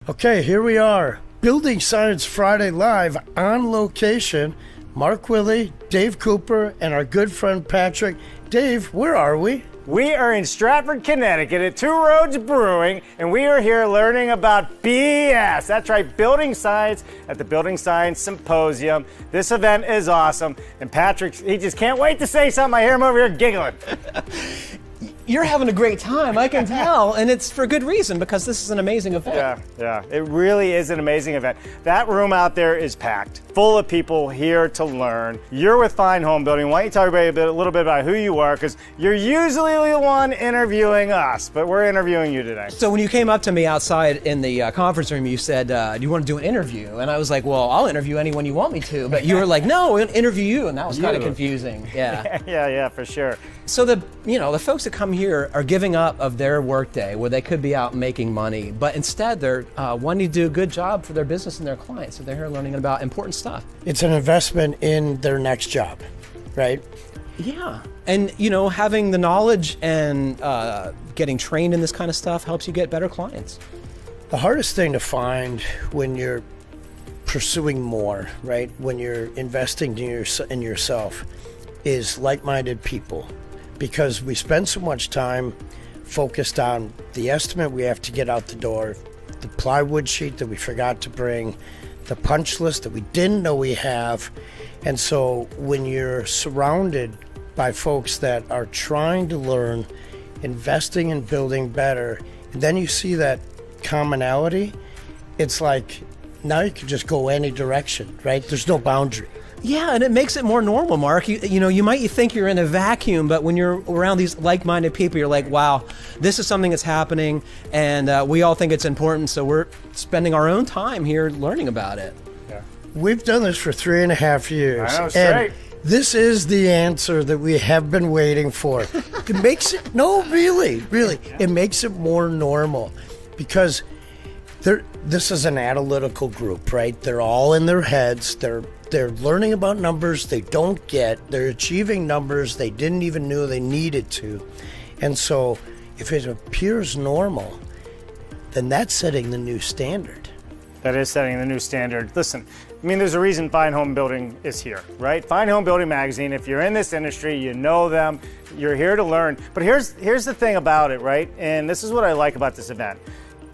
Okay, here we are. Building Science Friday Live on location. Mark Wille, Dave Cooper, and our good friend Patrick. Dave, where are we? We are in Stratford, Connecticut at Two Roads Brewing, and we are here learning about BS. That's right, building science at the Building Science Symposium. This event is awesome, and Patrick, he just can't wait to say something. I hear him over here giggling. You're having a great time, I can tell, and it's for good reason because this is an amazing event. Yeah, it really is an amazing event. That room out there is packed, full of people here to learn. You're with Fine Homebuilding. Why don't you tell everybody a little bit about who you are, because you're usually the one interviewing us, but we're interviewing you today. So when you came up to me outside in the conference room, you said, do you want to do an interview? And I was like, well, I'll interview anyone you want me to, but you were like, no, we'll interview you, and that was kind of confusing. Yeah, for sure. So the folks that come here are giving up of their workday where they could be out making money, but instead they're wanting to do a good job for their business and their clients. So they're here learning about important stuff. It's an investment in their next job, right? Yeah. And having the knowledge and getting trained in this kind of stuff helps you get better clients. The hardest thing to find when you're pursuing more, right? When you're investing in yourself is like-minded people. Because we spend so much time focused on the estimate we have to get out the door, the plywood sheet that we forgot to bring, the punch list that we didn't know we have. And so when you're surrounded by folks that are trying to learn, investing in building better, and then you see that commonality, it's like now you can just go any direction, right? There's no boundary. Yeah, and it makes it more normal, Mark. You might think you're in a vacuum, but when you're around these like-minded people, you're like, wow, this is something that's happening, and we all think it's important, so we're spending our own time here learning about it. Yeah. We've done this for 3.5 years. I know, straight. And this is the answer that we have been waiting for. It makes it, really, it makes it more normal because this is an analytical group, right? They're all in their heads. They're learning about numbers they don't get. They're achieving numbers they didn't even know they needed to. And so if it appears normal, then that's setting the new standard. That is setting the new standard. Listen, there's a reason Fine Homebuilding is here, right? Fine Homebuilding magazine, if you're in this industry, you know them, you're here to learn. But here's the thing about it, right? And this is what I like about this event.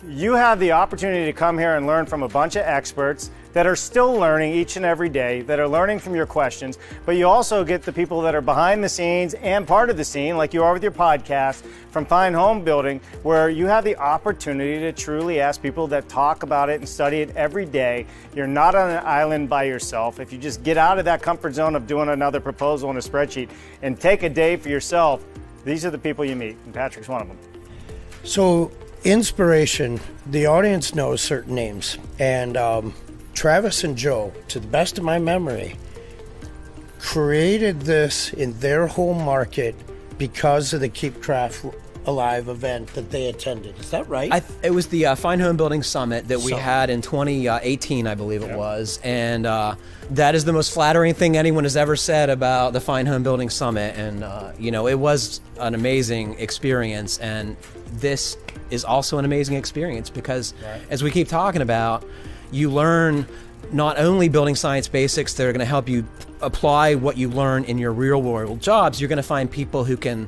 You have the opportunity to come here and learn from a bunch of experts that are still learning each and every day, that are learning from your questions, but you also get the people that are behind the scenes and part of the scene, like you are with your podcast, from Fine Homebuilding, where you have the opportunity to truly ask people that talk about it and study it every day. You're not on an island by yourself. If you just get out of that comfort zone of doing another proposal on a spreadsheet and take a day for yourself, these are the people you meet, and Patrick's one of them. So, inspiration, the audience knows certain names, and Travis and Joe, to the best of my memory, created this in their home market because of the Keep Craft Alive event that they attended. Is that right? It was the Fine Homebuilding Summit that we had in 2018, I believe it was, and that is the most flattering thing anyone has ever said about the Fine Homebuilding Summit, and it was an amazing experience, and this is also an amazing experience because, as we keep talking about, you learn not only building science basics that are going to help you apply what you learn in your real world jobs, you're going to find people who can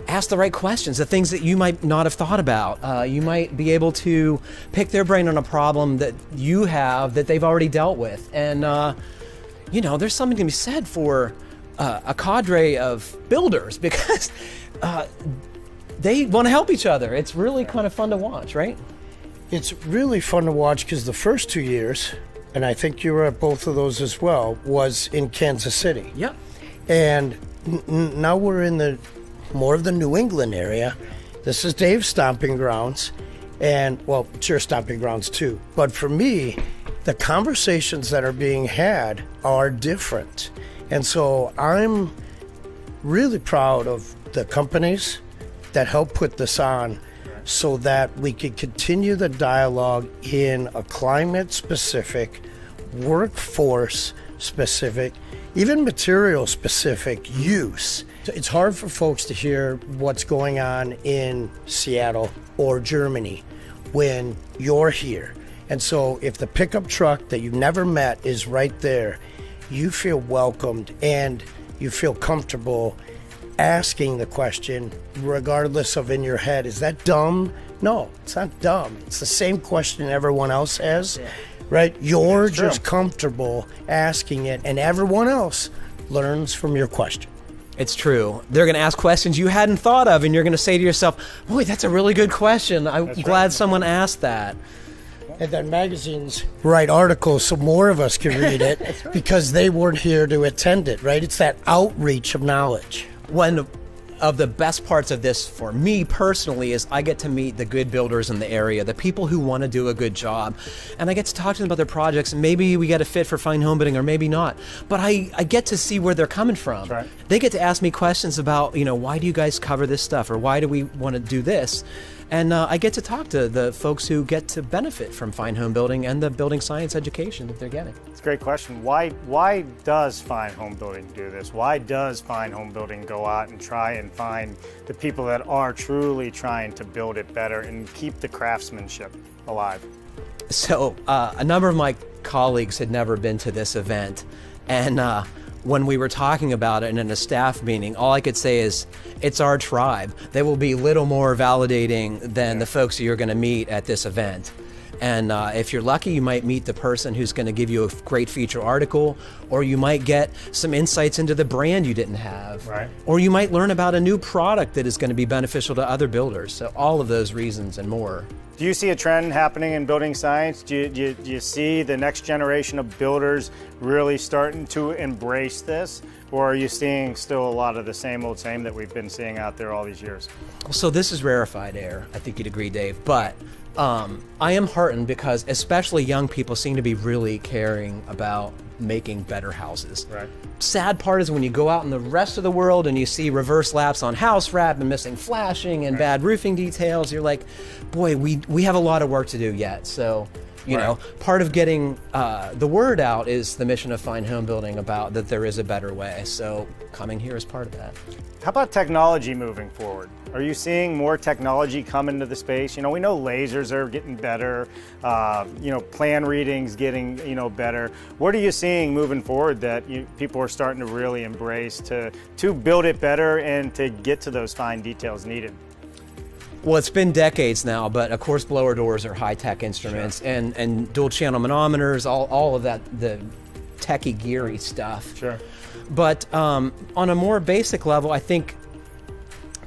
ask the right questions, the things that you might not have thought about. You might be able to pick their brain on a problem that you have that they've already dealt with. And, there's something to be said for a cadre of builders because they want to help each other. It's really kind of fun to watch, right? It's really fun to watch because the first 2 years, and I think you were at both of those as well, was in Kansas City. Yep. And now we're in more of the New England area. This is Dave's stomping grounds, and well, it's your stomping grounds too. But for me, the conversations that are being had are different. And so I'm really proud of the companies that help put this on so that we could continue the dialogue in a climate-specific, workforce-specific, even material-specific use. It's hard for folks to hear what's going on in Seattle or Germany when you're here. And so if the pickup truck that you've never met is right there, you feel welcomed and you feel comfortable asking the question, regardless of in your head, is that dumb? No, it's not dumb. It's the same question everyone else has, right? You're just comfortable asking it, and everyone else learns from your question. It's true. They're going to ask questions you hadn't thought of, and you're going to say to yourself, boy, that's a really good question. I'm glad someone asked that. And then magazines write articles so more of us can read it because they weren't here to attend it, right? It's that outreach of knowledge. One of the best parts of this for me personally is I get to meet the good builders in the area, the people who want to do a good job, and I get to talk to them about their projects, and maybe we get a fit for fine home building or maybe not, but I get to see where they're coming from. Right. They get to ask me questions about, why do you guys cover this stuff, or why do we want to do this? And I get to talk to the folks who get to benefit from fine home building and the building science education that they're getting. It's a great question. Why does fine home building do this? Why does fine home building go out and try and find the people that are truly trying to build it better and keep the craftsmanship alive? So a number of my colleagues had never been to this event, and when we were talking about it and in a staff meeting, all I could say is, it's our tribe. They will be little more validating than the folks you're going to meet at this event. And if you're lucky, you might meet the person who's going to give you a great feature article, or you might get some insights into the brand you didn't have. Right. Or you might learn about a new product that is going to be beneficial to other builders. So all of those reasons and more. Do you see a trend happening in building science? Do you see the next generation of builders really starting to embrace this? Or are you seeing still a lot of the same old same that we've been seeing out there all these years? So this is rarefied air. I think you'd agree, Dave. But I am heartened because especially young people seem to be really caring about making better houses. Right. Sad part is when you go out in the rest of the world and you see reverse laps on house wrap and missing flashing and bad roofing details, you're like, boy, we have a lot of work to do yet. So, you know, part of getting the word out is the mission of fine home building about that there is a better way. So coming here is part of that. How about technology moving forward? Are you seeing more technology come into the space? We know lasers are getting better, plan readings getting, better. What are you seeing moving forward that people are starting to really embrace to build it better and to get to those fine details needed? Well, it's been decades now, but of course blower doors are high-tech instruments, and dual channel manometers, all of that, the techie geary stuff. Sure. But on a more basic level, I think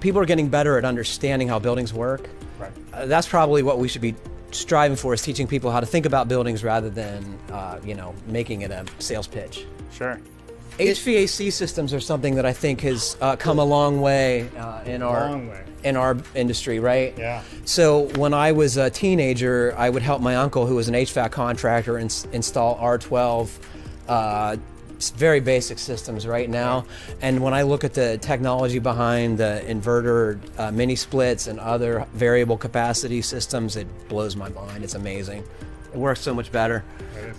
people are getting better at understanding how buildings work. Right. That's probably what we should be striving for, is teaching people how to think about buildings rather than, making it a sales pitch. Sure. HVAC systems are something that I think has come a long way in our industry, right? Yeah. So when I was a teenager, I would help my uncle, who was an HVAC contractor, install R12 very basic systems right now. And when I look at the technology behind the inverter, mini splits, and other variable capacity systems, it blows my mind. It's amazing. It works so much better.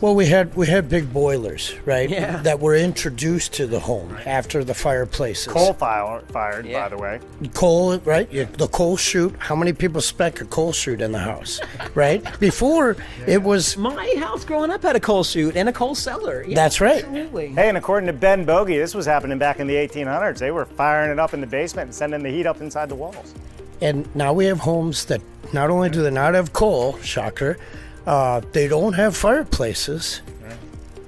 Well, we had big boilers, right? Yeah. That were introduced to the home after the fireplaces. Fired, Yeah. by the way. Coal, right? The coal chute. How many people spec a coal chute in the house, right? Before it was. My house growing up had a coal chute and a coal cellar. Yeah, That's right. Absolutely. Hey, and according to Ben Bogie, this was happening back in the 1800s. They were firing it up in the basement and sending the heat up inside the walls. And now we have homes that not only do they not have coal, shocker, they don't have fireplaces,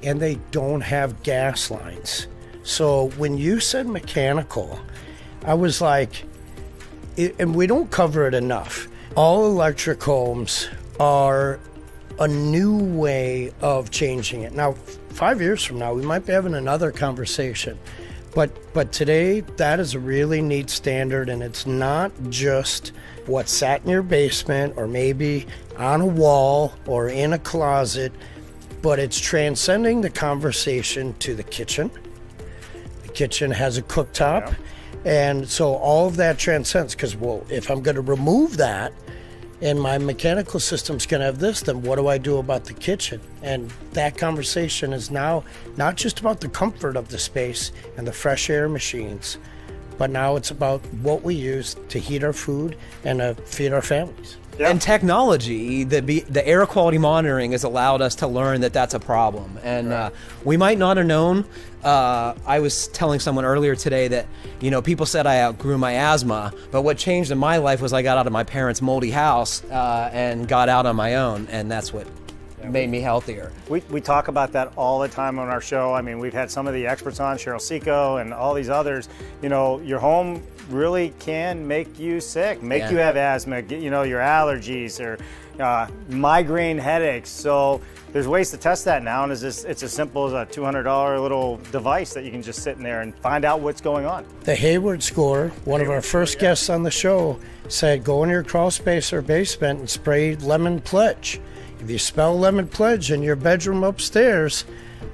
and they don't have gas lines. So when you said mechanical, I was like, and we don't cover it enough. All electric homes are a new way of changing it. Now, 5 years from now, we might be having another conversation. But today, that is a really neat standard, and it's not just what sat in your basement or maybe on a wall or in a closet, but it's transcending the conversation to the kitchen. The kitchen has a cooktop, and so all of that transcends, because, well, if I'm going to remove that and my mechanical system's going to have this, then what do I do about the kitchen? And that conversation is now not just about the comfort of the space and the fresh air machines, but now it's about what we use to heat our food and to feed our families. Yep. And technology, the air quality monitoring has allowed us to learn that that's a problem. And we might not have known. I was telling someone earlier today that, people said I outgrew my asthma, but what changed in my life was I got out of my parents' moldy house and got out on my own, and that's what made me healthier. We talk about that all the time on our show. I mean, we've had some of the experts on, Cheryl Seco and all these others. Your home really can make you sick, make you have asthma, your allergies or migraine headaches. So there's ways to test that now, and it's as simple as a $200 little device that you can just sit in there and find out what's going on. The Hayward score, one of our first guests on the show, said go in your crawl space or basement and spray lemon pledge. If you smell lemon pledge in your bedroom upstairs,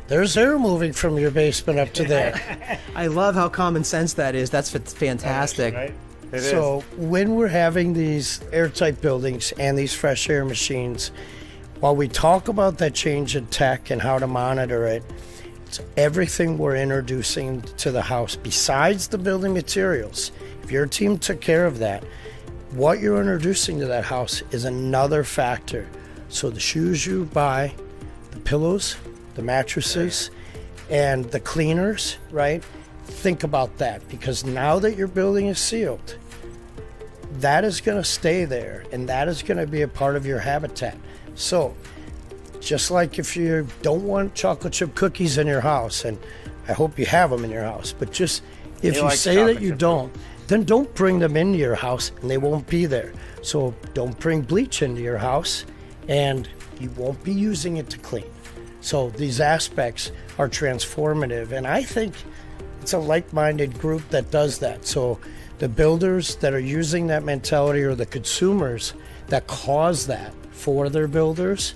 there's air moving from your basement up to there. I love how common sense that is. That's fantastic. Right? So when we're having these airtight buildings and these fresh air machines, while we talk about that change in tech and how to monitor it, it's everything we're introducing to the house besides the building materials. If your team took care of that, what you're introducing to that house is another factor. So the shoes you buy, the pillows, the mattresses, and the cleaners, right? Think about that, because now that your building is sealed, that is going to stay there, and that is going to be a part of your habitat. So just like if you don't want chocolate chip cookies in your house, and I hope you have them in your house, but just if you say that you don't, then don't bring them into your house and they won't be there. So don't bring bleach into your house and you won't be using it to clean. So these aspects are transformative, and I think it's a like-minded group that does that. So the builders that are using that mentality, or the consumers that cause that for their builders,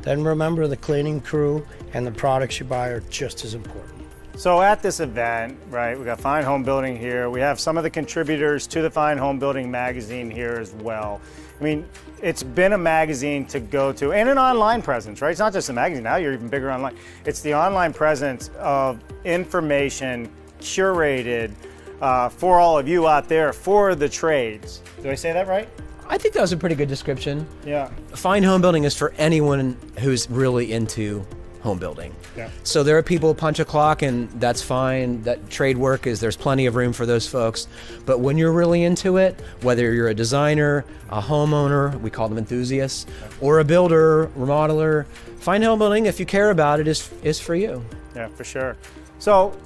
then remember the cleaning crew and the products you buy are just as important. So at this event, right, we got Fine Home Building here. We have some of the contributors to the Fine Home Building magazine here as well. I mean, it's been a magazine to go to, and an online presence, right? It's not just a magazine, now you're even bigger online. It's the online presence of information curated for all of you out there, for the trades. Did I say that right? I think that was a pretty good description. Yeah. Fine home building is for anyone who's really into home building. Yeah. So there are people who punch a clock, and that's fine. That trade work there's plenty of room for those folks. But when you're really into it, whether you're a designer, a homeowner, we call them enthusiasts, or a builder, remodeler, Fine Home Building, if you care about it, is for you. Yeah, for sure. So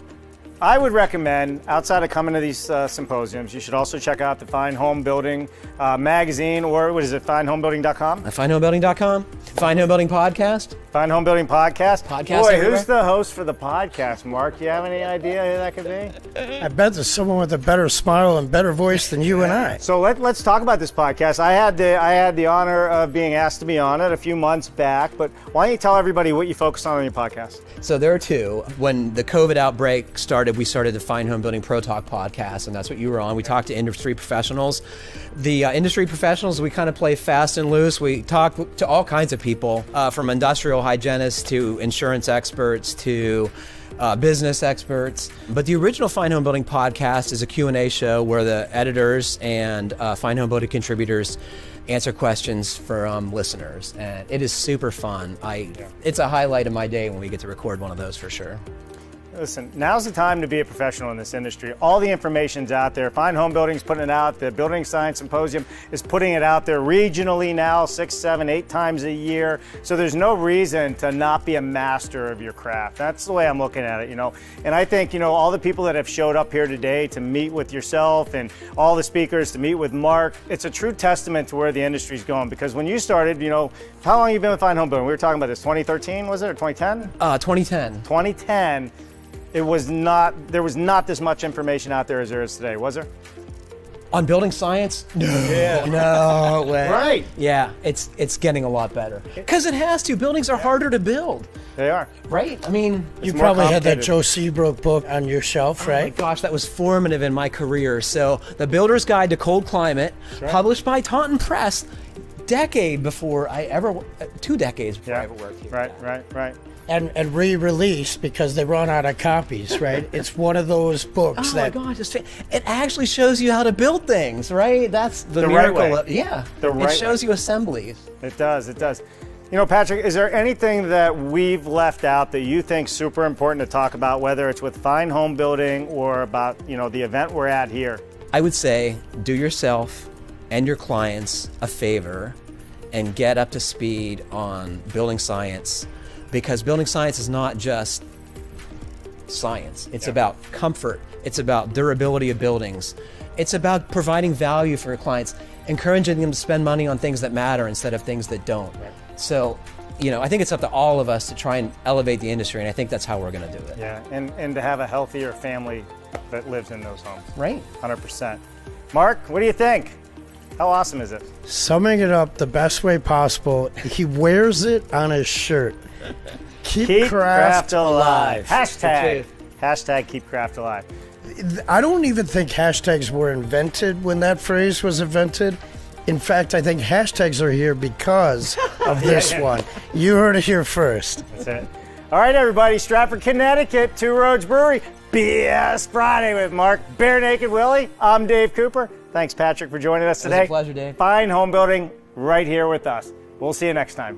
I would recommend, outside of coming to these symposiums, you should also check out the Fine Home Building magazine, or what is it, finehomebuilding.com? Finehomebuilding.com. Fine Home Building Podcast. Fine Home Building Podcast. Podcast Boy, everywhere. who's the host for the podcast, Mark? Do you have any idea who that could be? I bet there's someone with a better smile and better voice than you and I. So let's talk about this podcast. I had the honor of being asked to be on it a few months back, but why don't you tell everybody what you focus on your podcast? So there are two. When the COVID outbreak started, we started the Fine Home Building Pro Talk podcast, and that's what you were on. We talked to industry professionals. The industry professionals, we kind of play fast and loose. We talk to all kinds of people, from industrial hygienists to insurance experts to business experts. But the original Fine Home Building podcast is a Q&A show where the editors and Fine Home Building contributors answer questions for listeners, and it is super fun. It's a highlight of my day when we get to record one of those, for sure. Listen, now's the time to be a professional in this industry. All the information's out there. Fine Home Building's putting it out. The Building Science Symposium is putting it out there regionally now, 6, 7, 8 times a year. So there's no reason to not be a master of your craft. That's the way I'm looking at it, And I think, all the people that have showed up here today to meet with yourself and all the speakers, to meet with Mark, it's a true testament to where the industry's going. Because when you started, how long have you been with Fine Home Building? We were talking about this, 2013, was it, or 2010? 2010. 2010. There was not this much information out there as there is today, was there? On building science? No. Yeah. No way. Right. Yeah, it's getting a lot better. Because it has to. Buildings are harder to build. They are. Right? I mean, You probably had that Joe Seabrook book on your shelf, oh my right? gosh, that was formative in my career. So, The Builder's Guide to Cold Climate, right. published by Taunton Press, decade before I ever, 2 decades before I ever worked here. Right. And re-released because they run out of copies, right? It's one of those books my gosh, it actually shows you how to build things, right? That's the miracle. Right way. It shows you assemblies. It does. You know, Patrick, is there anything that we've left out that you think super important to talk about, whether it's with Fine Home Building or about, you know, the event we're at here? I would say do yourself and your clients a favor and get up to speed on building science, because building science is not just science. It's about comfort. It's about durability of buildings. It's about providing value for your clients, encouraging them to spend money on things that matter instead of things that don't. Right. So, you know, I think it's up to all of us to try and elevate the industry, and I think that's how we're going to do it. Yeah, and to have a healthier family that lives in those homes. Right. 100%. Mark, what do you think? How awesome is it? Summing it up the best way possible, he wears it on his shirt. Keep craft alive. Hashtag keep craft alive. I don't even think hashtags were invented when that phrase was invented. In fact, I think hashtags are here because of this one. You heard it here first. That's it. All right, everybody. Stratford, Connecticut, Two Roads Brewery. BS Friday with Mark Bare Naked Willie. I'm Dave Cooper. Thanks, Patrick, for joining us today. It was a pleasure, Dave. Fine Home Building right here with us. We'll see you next time.